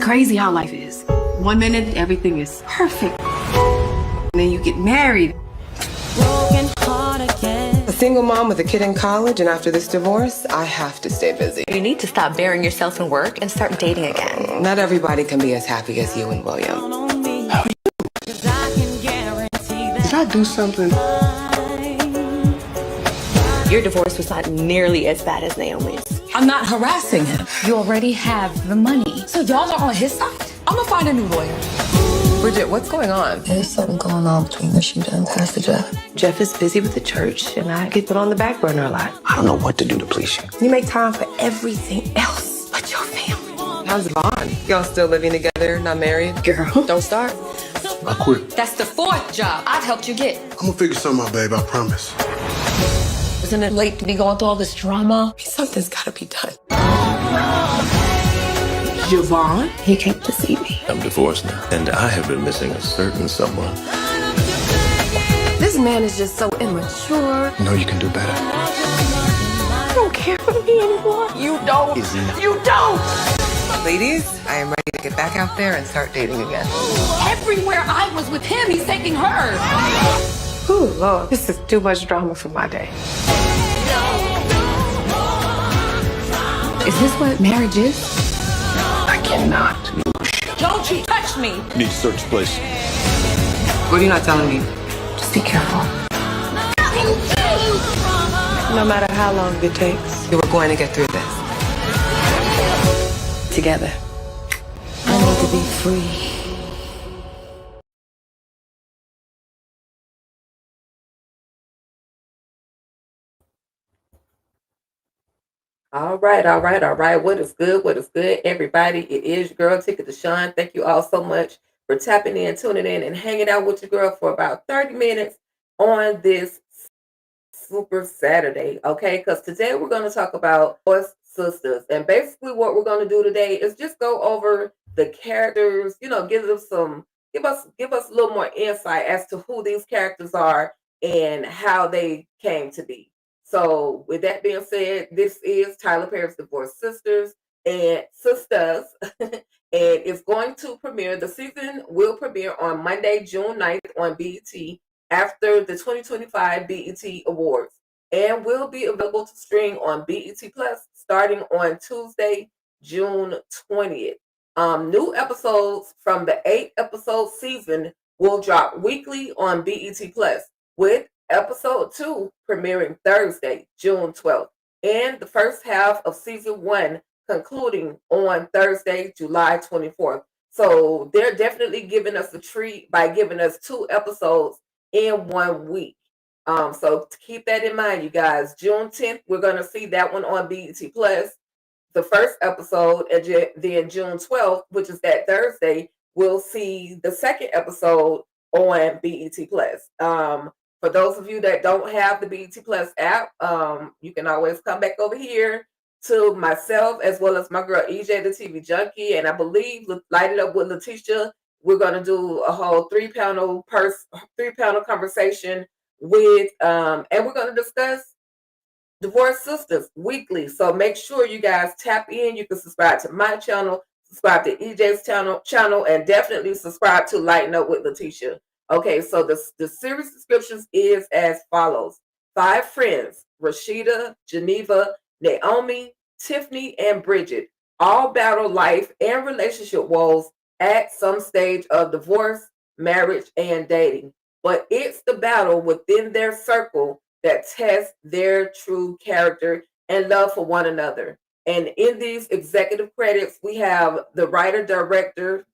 crazy how life is. One minute, everything is perfect. And then you get married. A single mom with a kid in college, and after this divorce, I have to stay busy. You need to stop burying yourself in work and start dating again. Not everybody can be as happy as you and William. How are you? Did I do something? Your divorce was not nearly as bad as Naomi's. I'm not harassing him. You already have the money. So y'all are on his side? I'm gonna find a new lawyer. Bridgette, what's going on? There's something going on between Rasheda and Pastor Jeff. Jeff is busy with the church, and I get put on the back burner a lot. I don't know what to do to please you. You make time for everything else but your family. How's Javon? Y'all still living together, not married? Girl. Don't start. I quit. That's the 4th job I've helped you get. I'm gonna figure something out, babe, I promise. Isn't it late to be going through all this drama? Something's gotta be done. Javon? He came to see me. I'm divorced now, and I have been missing a certain someone. This man is just so immature. You know you can do better. You don't care for me anymore. You don't. Is he not? You don't. Ladies, I am ready to get back out there and start dating again. Everywhere I was with him, he's taking her. Ooh, Lord, this is too much drama for my day. Is this what marriage is? I cannot lose you. Don't you touch me. Need to search the place. What are you not telling me? Just be careful. No matter how long it takes, you are going to get through this. Together. I need to be free. All right. What is good, everybody? It is your girl, Ticket Deshawn. Thank you all so much for tapping in, tuning in, and hanging out with your girl for about 30 minutes on this Super Saturday, okay? Because today we're going to talk about Sistas. And basically what we're going to do today is just go over the characters, give us a little more insight as to who these characters are and how they came to be. So with that being said, this is Tyler Perry's Divorce Sisters and Sistas, and it's going to premiere. The season will premiere on Monday, June 9th on BET after the 2025 BET Awards, and will be available to stream on BET Plus starting on Tuesday, June 20th. New episodes from the 8-episode season will drop weekly on BET Plus, with Episode 2 premiering Thursday, June 12th, and the first half of Season 1 concluding on Thursday, July 24th. So they're definitely giving us a treat by giving us 2 episodes in 1 week. So keep that in mind, you guys. June 10th, we're going to see that one on BET Plus, the first episode, and then June 12th, which is that Thursday, we'll see the second episode on BET Plus. For those of you that don't have the BET Plus app, you can always come back over here to myself as well as my girl EJ, the TV Junkie, and I believe Light It Up with Letitia. We're going to do a whole 3-panel conversation with, and we're going to discuss Divorce Sisters weekly. So make sure you guys tap in. You can subscribe to my channel, subscribe to EJ's channel, and definitely subscribe to Lighten Up with Letitia. Okay, so the series descriptions is as follows. 5 friends, Rasheda, Geneva, Naomi, Tiffany, and Bridgette, all battle life and relationship woes at some stage of divorce, marriage, and dating. But it's the battle within their circle that tests their true character and love for one another. And in these executive credits, we have the writer, director,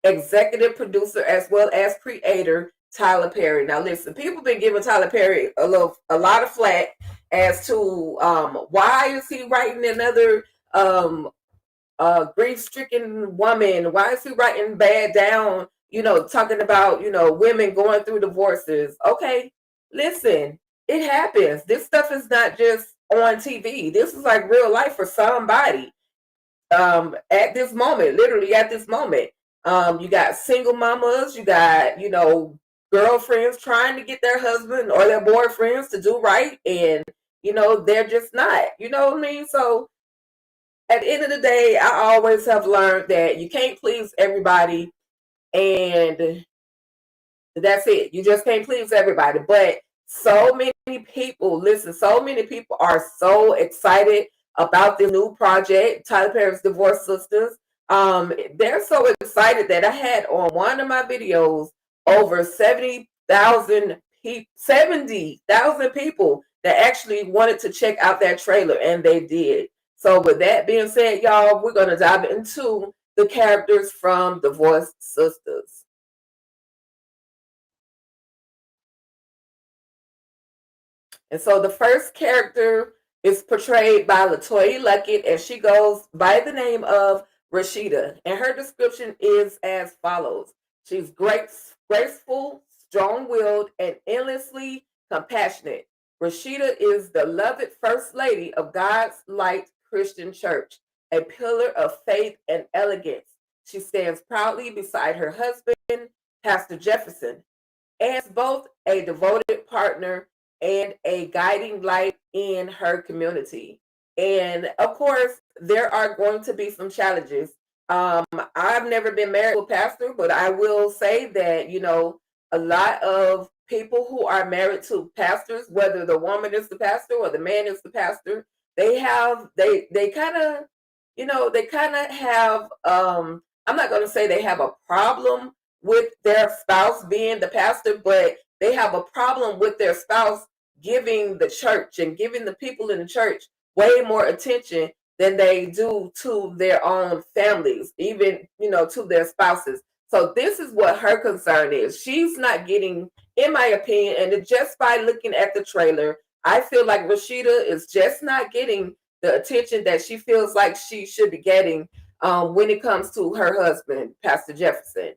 executive producer, as well as creator, Tyler Perry. Now listen, people been giving Tyler Perry a lot of flack as to why is he writing another grief-stricken woman? Why is he writing bad down, talking about, women going through divorces? Okay, listen, it happens. This stuff is not just on TV. This is like real life for somebody at this moment, literally at this moment. You got single mamas, you got, girlfriends trying to get their husband or their boyfriends to do right. And, they're just not, you know what I mean? So at the end of the day, I always have learned that you can't please everybody, and that's it. You just can't please everybody. But so many people, listen, so many people are so excited about the new project, Tyler Perry's Divorce Sisters. They're so excited that I had on one of my videos over 70,000 people that actually wanted to check out that trailer, and they did. So with that being said, y'all, we're going to dive into the characters from Divorce Sisters. And so the first character is portrayed by LaToya Luckett, and she goes by the name of Rasheda. And her description is as follows. She's graceful, strong-willed, and endlessly compassionate. Rasheda is the beloved First Lady of God's Light Christian Church, a pillar of faith and elegance. She stands proudly beside her husband, Pastor Jefferson, as both a devoted partner and a guiding light in her community. And of course, there are going to be some challenges. I've never been married to a pastor, but I will say that, you know, a lot of people who are married to pastors, whether the woman is the pastor or the man is the pastor, they kind of, you know, they kind of have, I'm not going to say they have a problem with their spouse being the pastor, but they have a problem with their spouse giving the church and giving the people in the church way more attention than they do to their own families, even, you know, to their spouses. So this is what her concern is. She's not getting, in my opinion, and just by looking at the trailer, I feel like Rasheda is just not getting the attention that she feels like she should be getting when it comes to her husband, Pastor Jefferson.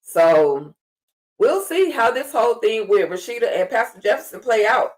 So we'll see how this whole thing with Rasheda and Pastor Jefferson play out.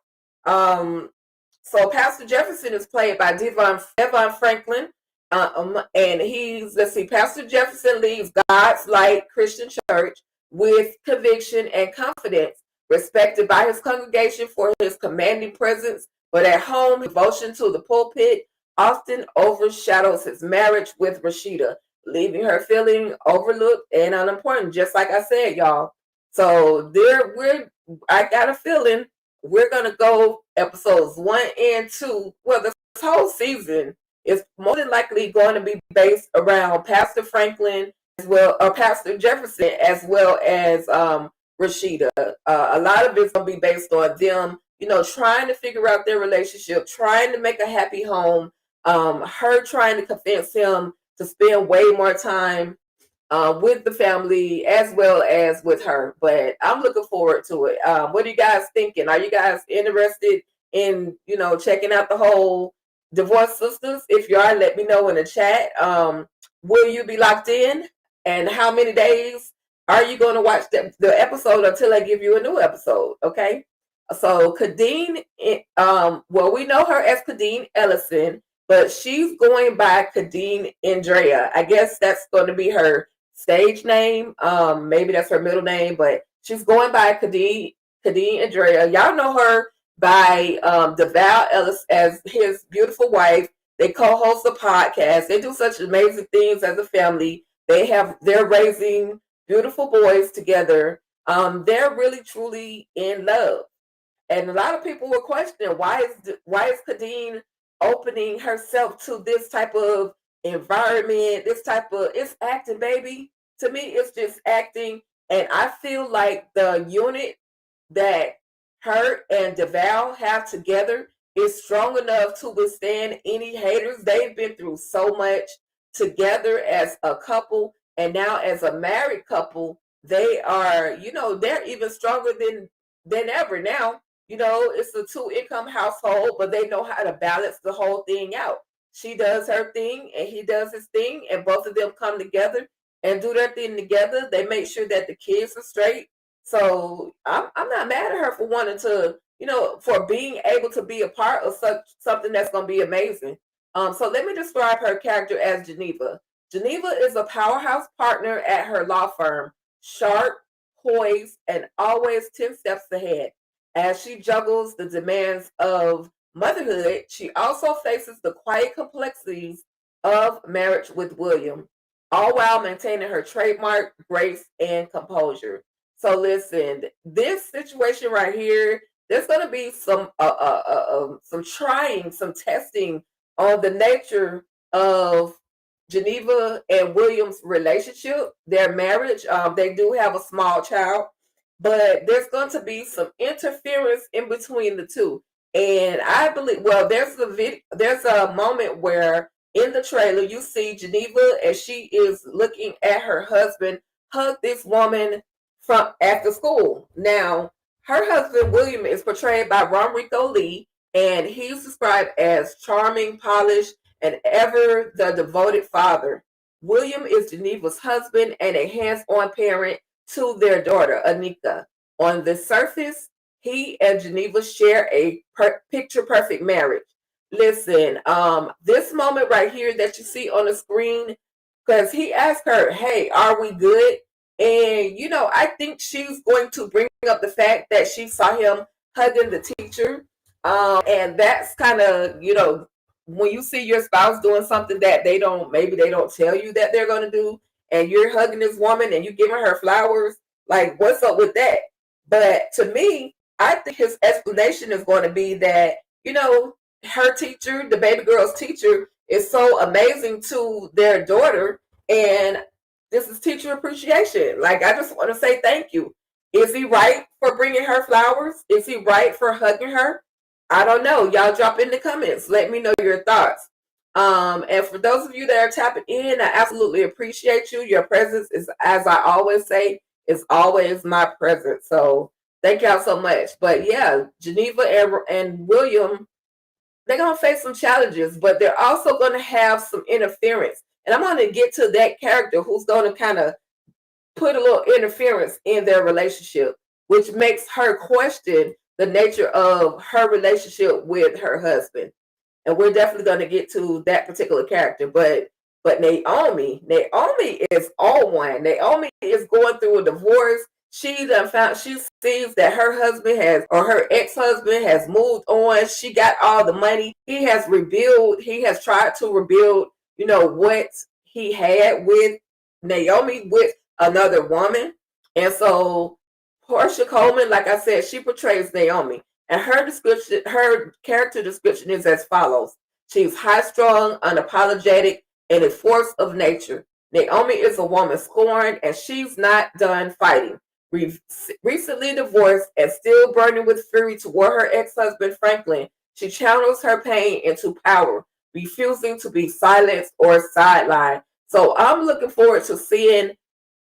So Pastor Jefferson is played by Javon Franklin. And Pastor Jefferson leads God's Light Christian Church with conviction and confidence, respected by his congregation for his commanding presence, but at home, devotion to the pulpit often overshadows his marriage with Rasheda, leaving her feeling overlooked and unimportant, just like I said, y'all. So I got a feeling we're going to go episodes 1 and 2. Well, this whole season is more than likely going to be based around Pastor Franklin as well, or Pastor Jefferson, as well as Rasheda. A lot of it's going to be based on them, you know, trying to figure out their relationship, trying to make a happy home, her trying to convince him to spend way more time with the family as well as with her. But I'm looking forward to it. What are you guys thinking? Are you guys interested in, you know, checking out the whole Divorce Sisters? If you are, let me know in the chat. Will you be locked in? And how many days are you going to watch the episode until I give you a new episode? Okay. So Kadeen, well, we know her as Kadeen Ellison, but she's going by Kadeen Andrea. I guess that's going to be her stage name. Maybe that's her middle name, but she's going by Kadeen Andrea. Y'all know her by DeVal Ellis as his beautiful wife. They co-host a podcast. They do such amazing things as a family. They're raising beautiful boys together. They're really truly in love. And a lot of people were questioning why is Kadeen opening herself to this type of environment, it's acting, baby. To me, it's just acting. And I feel like the unit that her and DeVal have together is strong enough to withstand any haters. They've been through so much together as a couple, and now as a married couple, they are, you know, they're even stronger than ever now. You know, it's a 2-income household, but they know how to balance the whole thing out. She does her thing and he does his thing, and both of them come together and do their thing together. They make sure that the kids are straight. So I'm not mad at her for wanting to, you know, for being able to be a part of something that's going to be amazing. So let me describe her character as Geneva. Geneva is a powerhouse partner at her law firm, sharp, poised, and always 10 steps ahead. As she juggles the demands of motherhood, she also faces the quiet complexities of marriage with William, all while maintaining her trademark grace and composure. So listen, this situation right here, there's going to be some trying, some testing on the nature of Geneva and William's relationship, their marriage. They do have a small child, but there's going to be some interference in between the two. And I believe, well, there's a moment where in the trailer you see Geneva as she is looking at her husband hug this woman from after school. Now, her husband William is portrayed by Rico Lee, and he's described as charming, polished, and ever the devoted father. William is Geneva's husband and a hands-on parent to their daughter, Anika. On the surface, he and Geneva share a picture-perfect marriage. Listen, this moment right here that you see on the screen, because he asked her, hey, are we good? And, you know, I think she's going to bring up the fact that she saw him hugging the teacher. And that's kind of, you know, when you see your spouse doing something that maybe they don't tell you that they're going to do, and you're hugging this woman and you're giving her flowers, like, what's up with that? But to me, I think his explanation is going to be that, you know, her teacher, the baby girl's teacher, is so amazing to their daughter, and this is teacher appreciation. Like, I just want to say thank you. Is he right for bringing her flowers? Is he right for hugging her? I don't know. Y'all drop in the comments. Let me know your thoughts. And for those of you that are tapping in, I absolutely appreciate you. Your presence is, as I always say, is always my presence. So thank y'all so much. But yeah, Geneva and William, they're going to face some challenges, but they're also going to have some interference. And I'm going to get to that character who's going to kind of put a little interference in their relationship, which makes her question the nature of her relationship with her husband. And we're definitely going to get to that particular character. But Naomi is all one. Naomi is going through a divorce. She sees that her husband her ex-husband has moved on. She got all the money. He has tried to rebuild, you know, what he had with Naomi with another woman. And so Portia Coleman, like I said, she portrays Naomi. And her character description is as follows. She's high-strung, unapologetic, and a force of nature. Naomi is a woman scorned, and she's not done fighting. Recently divorced and still burning with fury toward her ex-husband, Franklin, she channels her pain into power, refusing to be silenced or sidelined. So I'm looking forward to seeing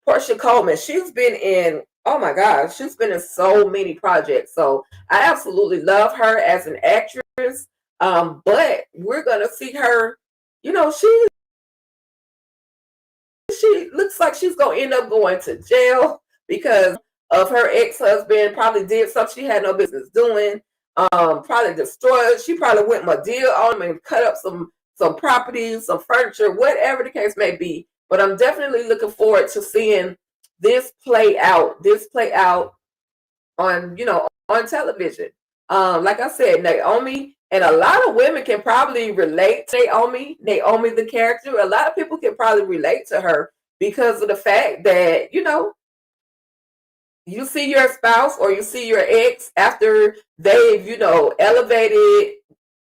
Portia Coleman. She's been in, oh my gosh, she's been in so many projects. So I absolutely love her as an actress. But we're going to see her, you know, she looks like she's going to end up going to jail because of her ex-husband. Probably did something she had no business doing. Probably destroyed. She probably went Madea on him and cut up some properties, some furniture, whatever the case may be. But I'm definitely looking forward to seeing this play out on, you know, on television. Like I said, Naomi, and a lot of women can probably relate to Naomi the character. A lot of people can probably relate to her because of the fact that, you know, you see your spouse or you see your ex after they've, you know, elevated,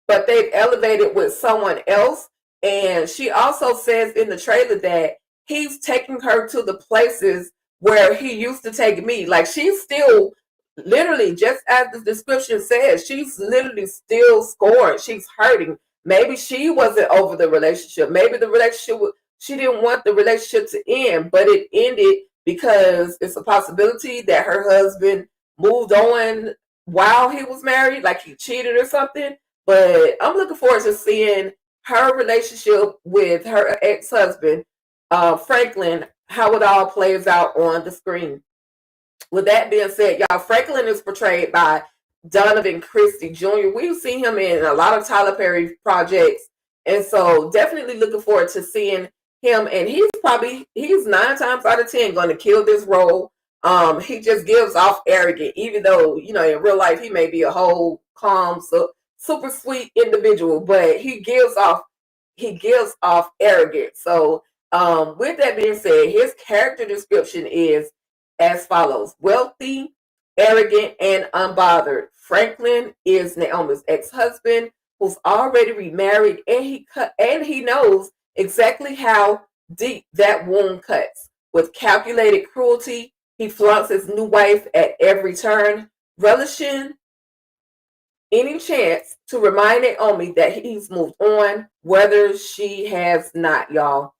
but they've elevated with someone else. And she also says in the trailer that he's taking her to the places where he used to take me. Like, she's still literally, just as the description says, she's literally still scorned. She's hurting. Maybe she wasn't over the relationship. Maybe the relationship, she didn't want the relationship to end, but it ended because it's a possibility that her husband moved on while he was married, like he cheated or something. But I'm looking forward to seeing her relationship with her ex-husband, Franklin, how it all plays out on the screen. With that being said, y'all, Franklin is portrayed by Donovan Christie Jr. We've seen him in a lot of Tyler Perry projects. And so definitely looking forward to seeing him. And he's 9 times out of 10 going to kill this role. He just gives off arrogant, even though, you know, in real life, he may be a whole calm, super sweet individual, but he gives off he gives off arrogance. So with that being said, his character description is as follows: wealthy, arrogant, and unbothered. Franklin is Naomi's ex-husband who's already remarried, and he knows exactly how deep that wound cuts. With calculated cruelty, he flaunts his new wife at every turn, relishing any chance to remind Naomi that he's moved on, whether she has not, y'all.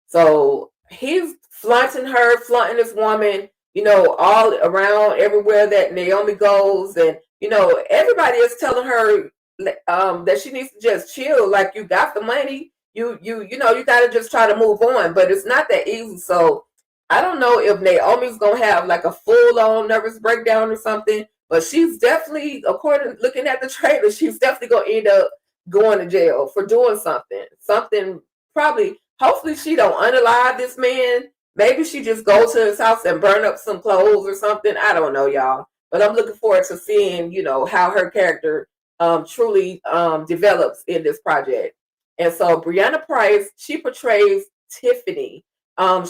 So he's flaunting her, flaunting this woman, all around everywhere that Naomi goes. And, everybody is telling her that she needs to just chill. Like, you got the money. You got to just try to move on. But it's not that easy. So I don't know if Naomi's going to have like a full-on nervous breakdown or something. But she's definitely, looking at the trailer, she's definitely going to end up going to jail for doing something. Something probably, hopefully she don't unalive this man. Maybe she just go to his house and burn up some clothes or something. I don't know, y'all. But I'm looking forward to seeing, how her character truly develops in this project. And so Brianna Price, she portrays Tiffany.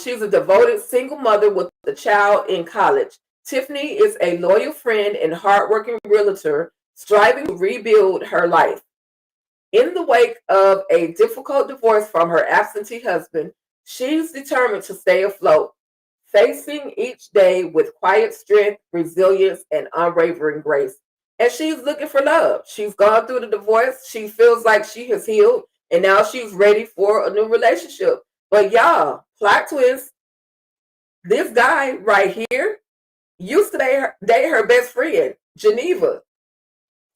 She's a devoted single mother with a child in college. Tiffany is a loyal friend and hardworking realtor striving to rebuild her life. In the wake of a difficult divorce from her absentee husband, she's determined to stay afloat, facing each day with quiet strength, resilience, and unwavering grace. And she's looking for love. She's gone through the divorce. She feels like she has healed, and now she's ready for a new relationship. But y'all, plot twist, this guy right here used to date her best friend, Geneva.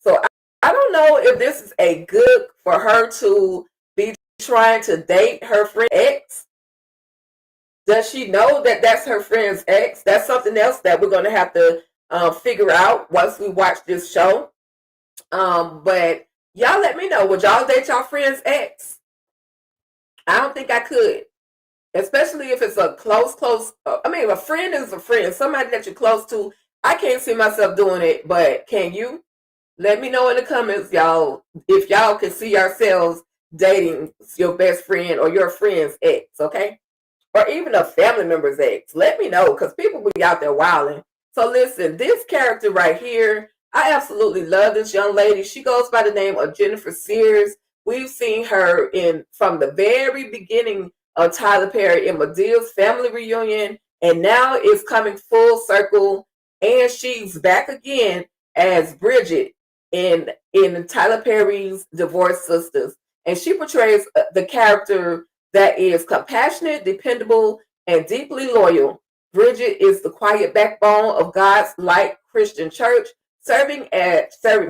So I don't know if this is a good for her to be trying to date her friend ex. Does she know that that's her friend's ex? That's something else that we're going to have to figure out once we watch this show. But y'all let me know. Would y'all date y'all friend's ex? I don't think I could. Especially if it's a close, a friend is a friend. Somebody that you're close to. I can't see myself doing it, but can you? Let me know in the comments, y'all, if y'all can see yourselves dating your best friend or your friend's ex, okay? Or even a family member's ex. Let me know, because people be out there wilding. So listen, this character right here, I absolutely love this young lady. She goes by the name of Jennifer Sears. We've seen her from the very beginning of Tyler Perry and Medea's family reunion, and now it's coming full circle, and she's back again as Bridgette in Tyler Perry's Divorced Sistas. And she portrays the character that is compassionate, dependable, and deeply loyal. Bridgette is the quiet backbone of God's Light Christian Church, serving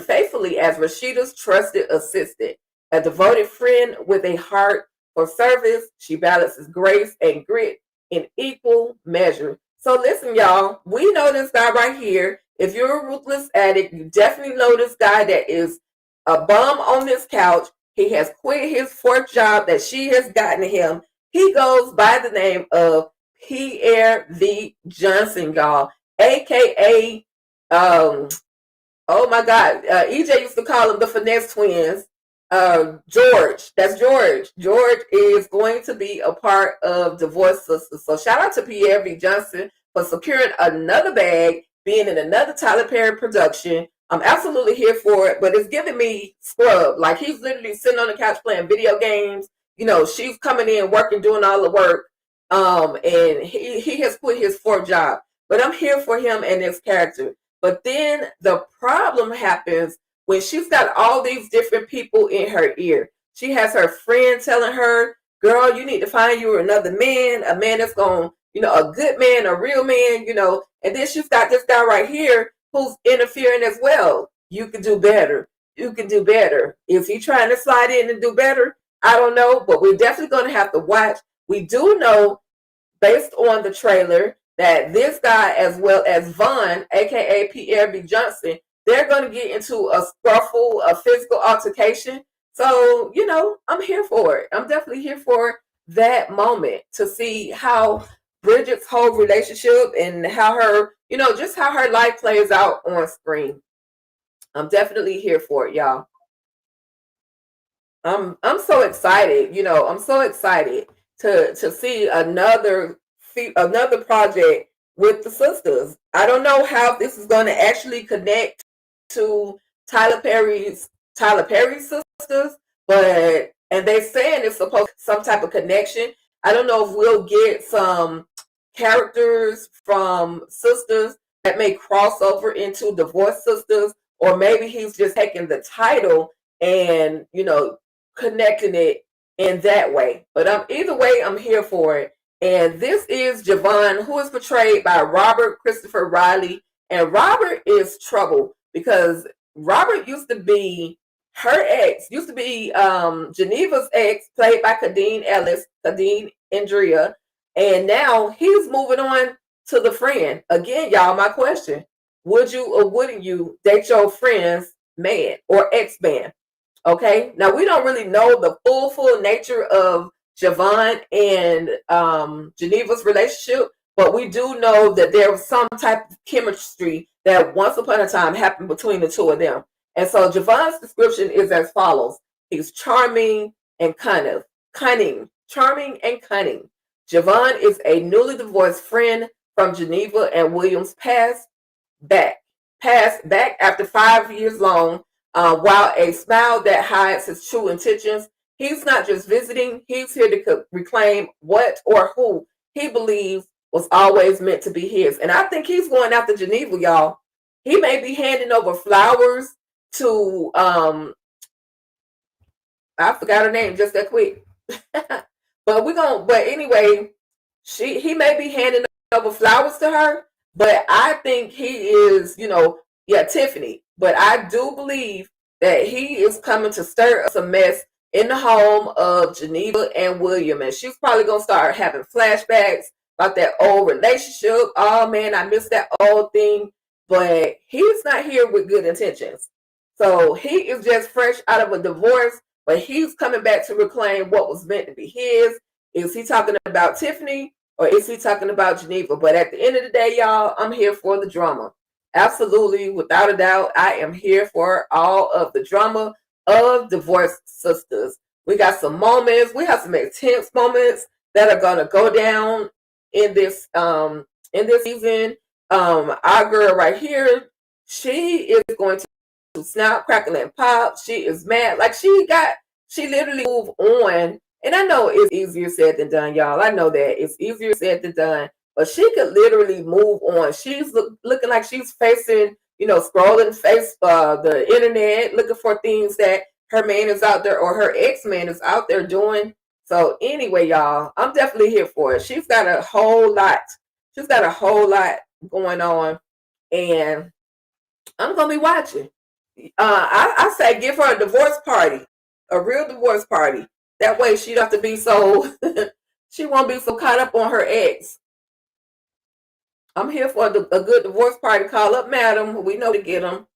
faithfully as Rasheda's trusted assistant. A devoted friend with a heart for service, she balances grace and grit in equal measure. So listen, y'all, we know this guy right here. If you're a ruthless addict, you definitely know this guy that is a bum on this couch. He has quit his fourth job that she has gotten him. He goes by the name of Pierre V. Johnson, y'all, aka oh my God, EJ used to call them the Finesse Twins. George, that's George. George is going to be a part of Divorced Sistas. So shout out to Pierre V. Johnson for securing another bag, being in another Tyler Perry production. I'm absolutely here for it, but it's giving me scrub. Like, he's literally sitting on the couch playing video games. She's coming in, working, doing all the work. And he has quit his fourth job. But I'm here for him and his character. But then the problem happens when she's got all these different people in her ear. She has her friend telling her, girl, you need to find you another man, a man that's going, a good man, a real man, and then she's got this guy right here who's interfering as well. You can do better. You can do better. Is he trying to slide in and do better? I don't know, but we're definitely going to have to watch. We do know, based on the trailer, that this guy, as well as Vaughn, aka Pierre B. Johnson, they're going to get into a scuffle, a physical altercation. So, I'm here for it. I'm definitely here for that moment to see how Bridgette's whole relationship and how her, just how her life plays out on screen. I'm definitely here for it, y'all. I'm so excited. I'm so excited to see another project with the sisters. I don't know how this is going to actually connect to Tyler Perry's sisters, but and they saying it's supposed to be some type of connection. I don't know if we'll get some characters from sisters that may cross over into divorced sisters, or maybe he's just taking the title and connecting it in that way. But either way, I'm here for it. And this is Javon, who is portrayed by Robert Christopher Riley. And Robert is trouble because Robert used to be her ex, used to be Geneva's ex, played by Kadeen Andrea. And now he's moving on to the friend. Again, y'all, my question, would you or wouldn't you date your friend's man or ex-man? Okay, now we don't really know the full nature of Javon and Geneva's relationship, but we do know that there was some type of chemistry that once upon a time happened between the two of them. And so Javon's description is as follows. He's charming and cunning. Charming and cunning. Javon is a newly divorced friend from Geneva and Williams passed back after 5 years long. While a smile that hides his true intentions, he's not just visiting, he's here to reclaim what or who he believes was always meant to be his. And I think he's going after Geneva, y'all. He may be handing over flowers to, I forgot her name just that quick. But anyway, he may be handing over flowers to her, but I think he is, Tiffany. But I do believe that he is coming to stir up some mess in the home of Geneva and William. And she's probably going to start having flashbacks about that old relationship. Oh, man, I missed that old thing. But he's not here with good intentions. So he is just fresh out of a divorce, but he's coming back to reclaim what was meant to be his. Is he talking about Tiffany or is he talking about Geneva? But at the end of the day, y'all, I'm here for the drama. Absolutely, without a doubt, I am here for all of the drama of divorced sisters. We got some moments. We have some intense moments that are gonna go down in this season. Our girl right here, she is going to snap, crackle, and pop. She is mad. Like she literally moved on. And I know it's easier said than done, y'all. I know that it's easier said than done. But she could literally move on. She's looking like she's facing, scrolling the internet, looking for things that her man is out there or her ex-man is out there doing. So anyway, y'all, I'm definitely here for it. She's got a whole lot. She's got a whole lot going on. And I'm going to be watching. I say give her a divorce party, a real divorce party. That way she don't have to be so, she won't be so caught up on her ex. I'm here for a good divorce party. Call up madam. We know to get them.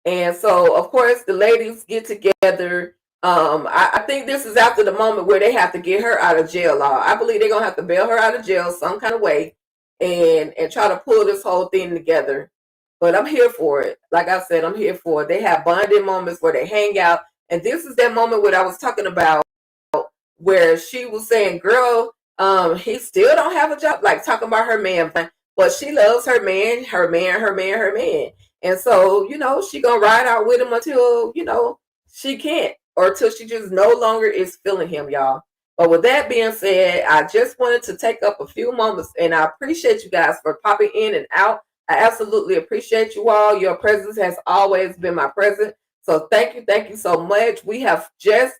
And so, of course, the ladies get together. I think this is after the moment where they have to get her out of jail. I believe they're going to have to bail her out of jail some kind of way and try to pull this whole thing together. But I'm here for it. Like I said, I'm here for it. They have bonding moments where they hang out. And this is that moment where I was talking about where she was saying, girl, he still don't have a job. Like talking about her man. But she loves her man. And so, she going to ride out with him until, she can't. Or until she just no longer is feeling him, y'all. But with that being said, I just wanted to take up a few moments. And I appreciate you guys for popping in and out. I absolutely appreciate you all. Your presence has always been my present. So thank you so much. We have just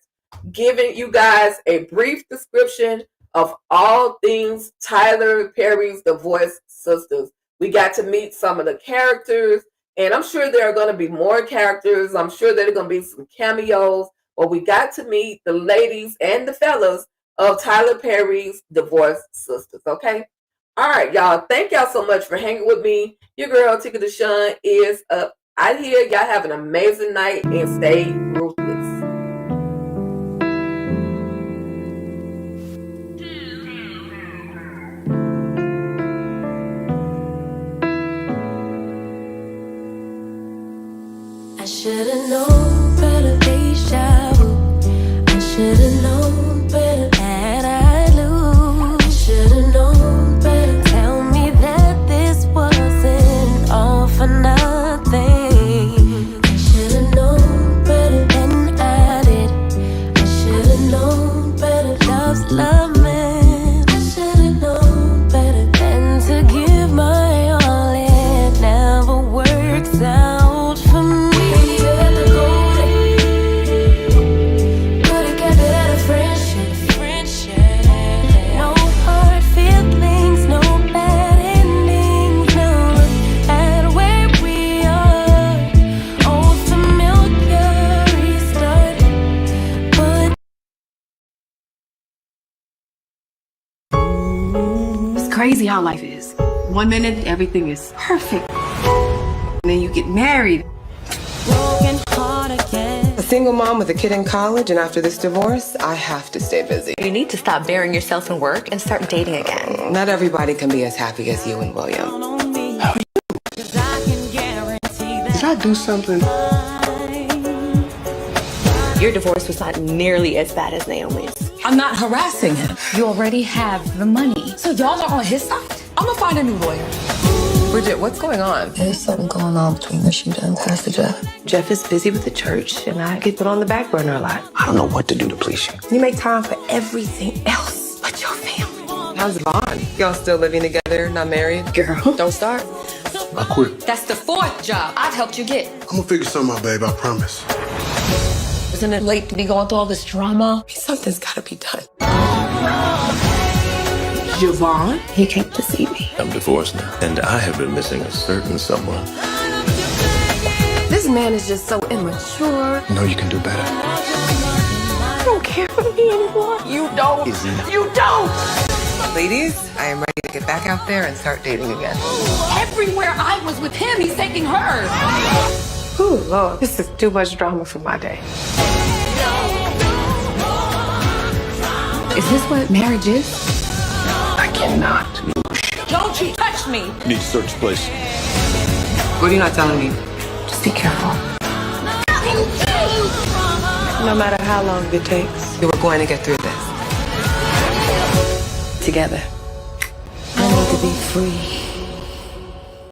given you guys a brief description of all things Tyler Perry's Divorced Sisters. We got to meet some of the characters, and I'm sure there are going to be more characters. I'm sure there are going to be some cameos, but we got to meet the ladies and the fellas of Tyler Perry's Divorced Sisters, okay? All right, y'all. Thank y'all so much for hanging with me. Your girl, Tika Deshawn, is up out here. Y'all have an amazing night and stay ruthless. I should've known better, deja vu. I should've known better, and I lose. Should've known better. Tell me that this wasn't all for nothing. I should've known better, and I did. I should've known better. Love's love, man. I should've known better than to give my all. It never works out for me. Crazy how life is. 1 minute, everything is perfect. And then you get married. A single mom with a kid in college, and after this divorce, I have to stay busy. You need to stop burying yourself in work and start dating again. Not everybody can be as happy as you and William. Did I do something? Your divorce was not nearly as bad as Naomi's. I'm not harassing him. You already have the money. So y'all are on his side? I'm gonna find a new lawyer. Bridgette, what's going on? There's something going on between Rasheda and Pastor Jeff. Jeff is busy with the church, and I get put on the back burner a lot. I don't know what to do to please you. You make time for everything else but your family. How's Javon? Y'all still living together, not married? Girl, don't start. I quit. That's the 4th job I've helped you get. I'm gonna figure something out, babe, I promise. Isn't it late to be going through all this drama? Something's gotta be done. Javon? He came to see me. I'm divorced now, and I have been missing a certain someone. This man is just so immature. You know you can do better. I don't care for me anymore. You don't. Is he? You don't. Ladies, I am ready to get back out there and start dating again. Everywhere I was with him, he's taking her. Ooh, Lord, this is too much drama for my day. Is this what marriage is? I cannot lose you. Don't you touch me. Need to search the place. What are you not telling me? Just be careful. No matter how long it takes, you were going to get through this. Together. I need to be free.